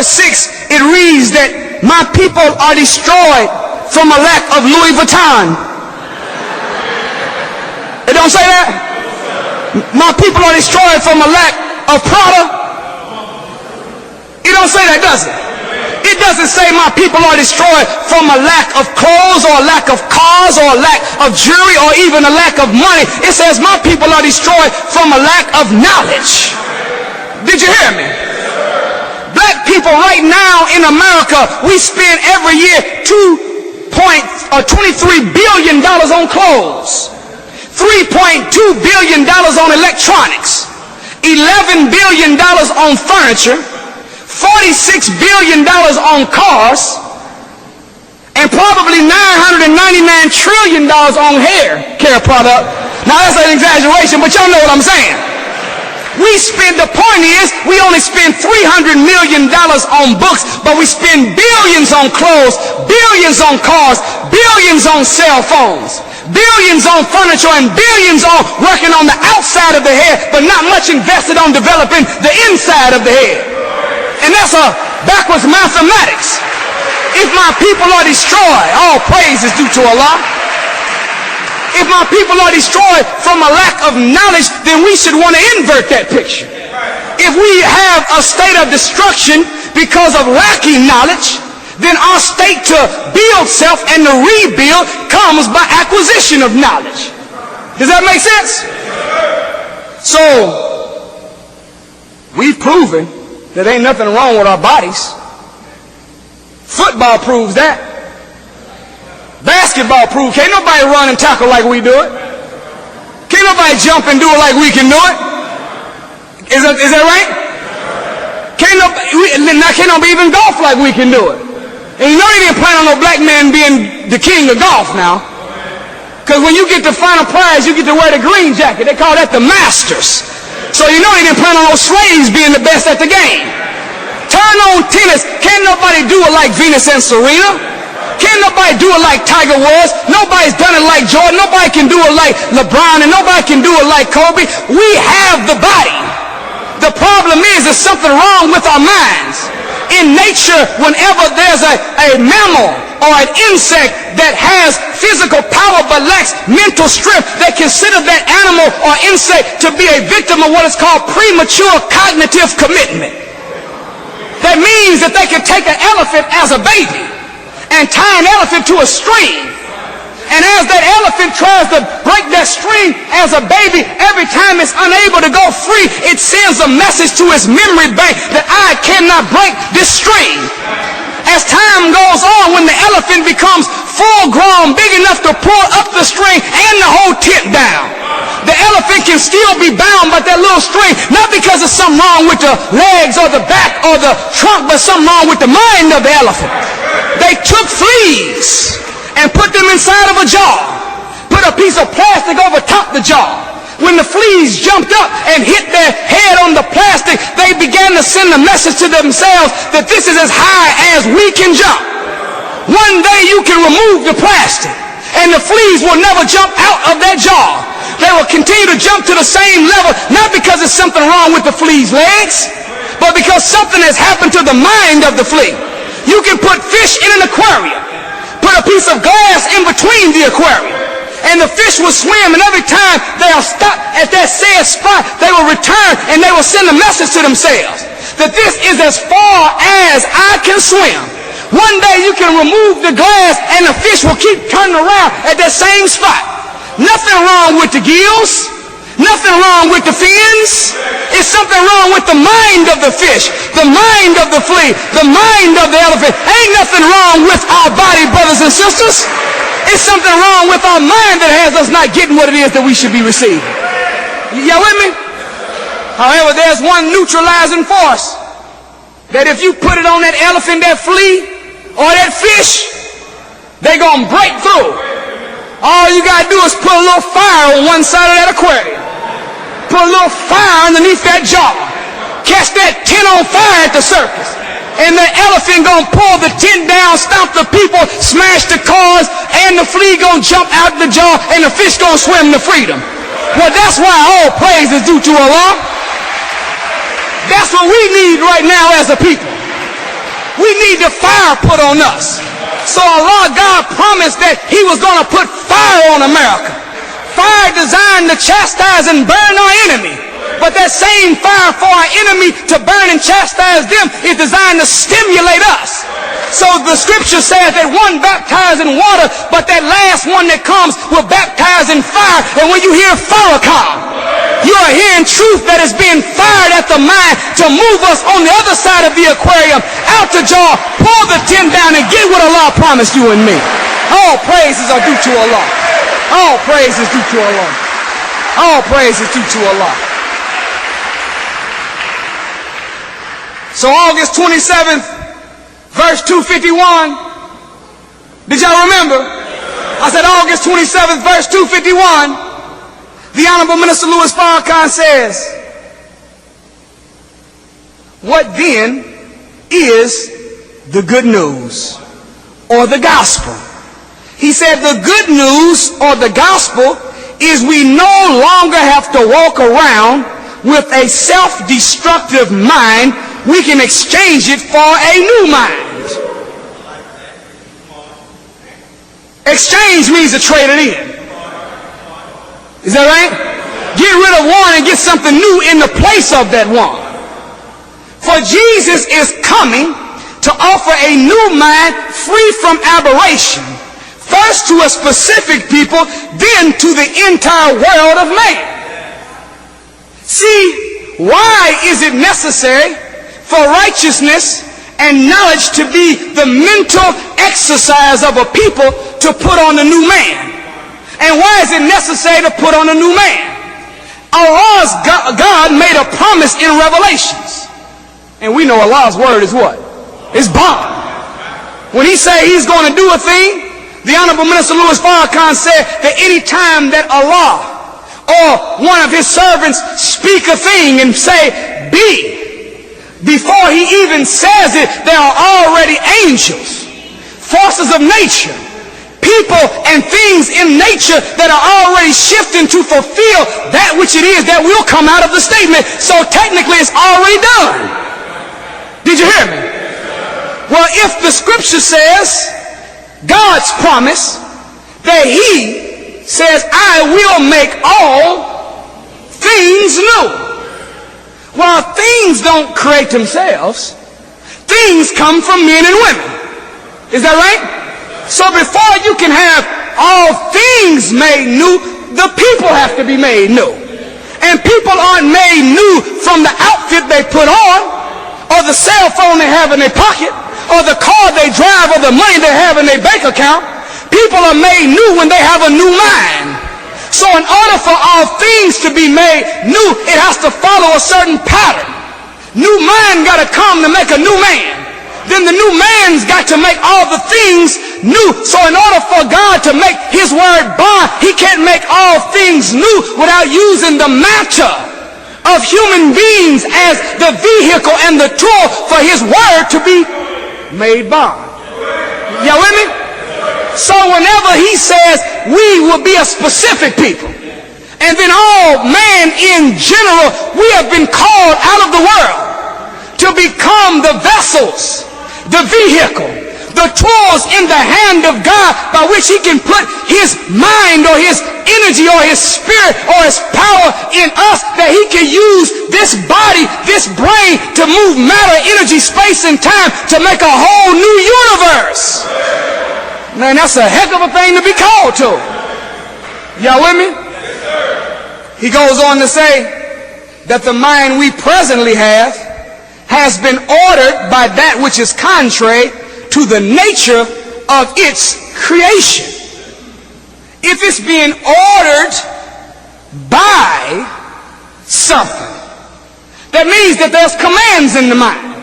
verse 6, it reads that my people are destroyed from a lack of Louis Vuitton. It don't say that? My people are destroyed from a lack of Prada. It don't say that, does it? It doesn't say my people are destroyed from a lack of clothes or a lack of cars or a lack of jewelry or even a lack of money. It says my people are destroyed from a lack of knowledge. Did you hear me? Black people right now in America, we spend every year $23 billion on clothes, $3.2 billion on electronics, $11 billion on furniture, $46 billion on cars, and probably $999 trillion on hair care product. Now that's an exaggeration, but y'all know what I'm saying. The point is, we only spend $300 million on books, but we spend billions on clothes, billions on cars, billions on cell phones, billions on furniture, and billions on working on the outside of the head, but not much invested on developing the inside of the head. And that's a backwards mathematics. If my people are destroyed, all praise is due to Allah. If my people are destroyed from a lack of knowledge, then we should want to invert that picture. If we have a state of destruction because of lacking knowledge, then our state to build self and to rebuild comes by acquisition of knowledge. Does that make sense? So, we've proven that ain't nothing wrong with our bodies. Football proves that. Basketball proves. Can't nobody run and tackle like we do it. Can't nobody jump and do it like we can do it. Is that right? Can't nobody even golf like we can do it. And you know they didn't plan on no black man being the king of golf now. Because when you get the final prize, you get to wear the green jacket. They call that the Masters. So you know they didn't plan on no slaves being the best at the game. Turn on tennis. Can't nobody do it like Venus and Serena. Can't nobody do it like Tiger Woods. Nobody's done it like Jordan. Nobody can do it like LeBron, and nobody can do it like Kobe. We have the body. The problem is there's something wrong with our minds. In nature, whenever there's a mammal or an insect that has physical power but lacks mental strength, they consider that animal or insect to be a victim of what is called premature cognitive commitment. That means that they can take an elephant as a baby and tie an elephant to a string. And as that elephant tries to break that string as a baby, every time it's unable to go free, it sends a message to its memory bank that I cannot break this string. As time goes on, when the elephant becomes full grown, big enough to pull up the string and the whole tent down, the elephant can still be bound by that little string, not because of something wrong with the legs or the back or the trunk, but something wrong with the mind of the elephant. They took fleas and put them inside of a jar, put a piece of plastic over top the jar. When the fleas jumped up and hit their head on the plastic, they began to send a message to themselves that this is as high as we can jump. One day you can remove the plastic and the fleas will never jump out of that jar. They will continue to jump to the same level, not because there's something wrong with the flea's legs, but because something has happened to the mind of the flea. You can put fish in an aquarium, put a piece of glass in between the aquarium, and the fish will swim, and every time they are stopped at that said spot, they will return and they will send a message to themselves that this is as far as I can swim. One day you can remove the glass and the fish will keep turning around at that same spot. Nothing wrong with the gills. Nothing wrong with the fins. It's something wrong with the mind of the fish, the mind of the flea, the mind of the elephant. Ain't nothing wrong with our body, brothers and sisters. It's something wrong with our mind that has us not getting what it is that we should be receiving. Y'all with me? However, there's one neutralizing force that if you put it on that elephant, that flea, or that fish, they're going to break through. All you got to do is put a little fire on one side of that aquarium. Put a little fire underneath that jar. Catch that tent on fire at the circus. And the elephant gonna pull the tent down, stomp the people, smash the cars, and the flea gonna jump out the jar, and the fish gonna swim to freedom. Well, that's why all praise is due to Allah. That's what we need right now as a people. we need the fire put on us. So Allah, God promised that he was going to put fire on America. Fire designed to chastise and burn our enemy. But that same fire for our enemy to burn and chastise them is designed to stimulate us. So the scripture says that one baptized in water, but that last one that comes will baptize in fire. And when you hear Farrakhan, you are hearing truth that is being fired at the mind to move us on the other side of the aquarium, out the jar, pull the tin down, and get what Allah promised you and me. All praises are due to Allah. All praise is due to Allah. All praise is due to Allah. So August 27th, verse 251. Did y'all remember? I said August 27th, verse 251. The Honorable Minister Louis Farrakhan says, what then is the good news or the gospel? He said the good news or the gospel is we no longer have to walk around with a self-destructive mind. We can exchange it for a new mind. Exchange means to trade it in. Is that right? Get rid of one and get something new in the place of that one. For Jesus is coming to offer a new mind free from aberration. First to a specific people, then to the entire world of man. See, why is it necessary for righteousness and knowledge to be the mental exercise of a people to put on a new man? And why is it necessary to put on a new man? Allah's God made a promise in Revelations. And we know Allah's word is what? It's bond. When he said he's going to do a thing, the Honorable Minister Louis Farrakhan said that any time that Allah or one of his servants speak a thing and say, be, before he even says it, there are already angels, forces of nature, people and things in nature that are already shifting to fulfill that which it is that will come out of the statement. So technically it's already done. Did you hear me? Well, if the scripture says, God's promise, that he says, I will make all things new. Well, things don't create themselves. Things come from men and women. Is that right? So before you can have all things made new, the people have to be made new. And people aren't made new from the outfit they put on, or the cell phone they have in their pocket, or the car they drive, or the money they have in their bank account. People are made new when they have a new mind. So in order for all things to be made new, it has to follow a certain pattern. New mind got to come to make a new man. Then the new man's got to make all the things new. So in order for God to make his word bond, he can't make all things new without using the matter of human beings as the vehicle and the tool for his word to be made bond. Y'all with me? So whenever he says we will be a specific people, and then all man in general, we have been called out of the world to become the vessels, the vehicle, the tools in the hand of God by which he can put his mind or his energy or his spirit or his power in us, that he can use this body, this brain to move matter, energy, space, and time to make a whole new universe. Man, that's a heck of a thing to be called to. Y'all with me? He goes on to say that the mind we presently have has been ordered by that which is contrary to the nature of its creation. If it's being ordered by something, that means that there's commands in the mind.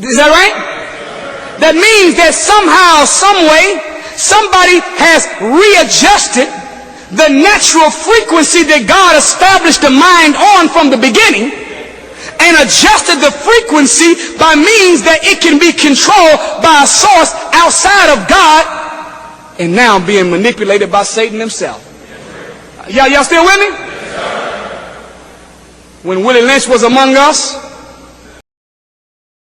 Is that right? That means that somehow, some way, somebody has readjusted the natural frequency that God established the mind on from the beginning, and adjusted the frequency by means that it can be controlled by a source outside of God, and now being manipulated by Satan himself. Y'all still with me? When Willie Lynch was among us,